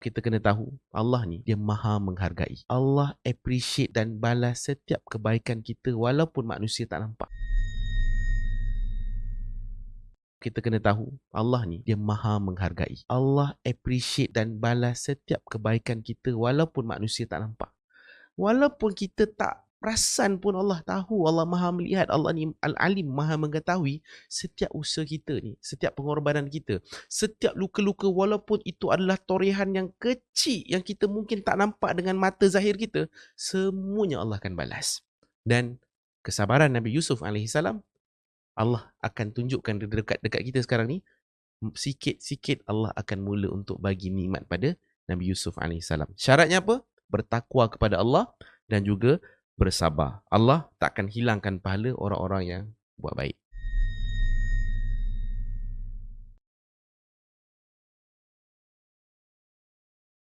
Kita kena tahu, Allah ni dia maha menghargai. Allah appreciate dan balas setiap kebaikan kita walaupun manusia tak nampak. Kita kena tahu, Allah ni dia maha menghargai. Allah appreciate dan balas setiap kebaikan kita walaupun manusia tak nampak. Walaupun kita tak perasan pun Allah tahu, Allah maha melihat, Allah ni Al-Alim, maha mengetahui setiap usaha kita ni, setiap pengorbanan kita, setiap luka-luka walaupun itu adalah torehan yang kecil yang kita mungkin tak nampak dengan mata zahir kita, semuanya Allah akan balas. Dan kesabaran Nabi Yusuf AS, Allah akan tunjukkan dekat kita sekarang ni, sikit-sikit Allah akan mula untuk bagi nikmat pada Nabi Yusuf AS. Syaratnya apa? Bertakwa kepada Allah dan juga bersabar. Allah tak akan hilangkan pahala orang-orang yang buat baik.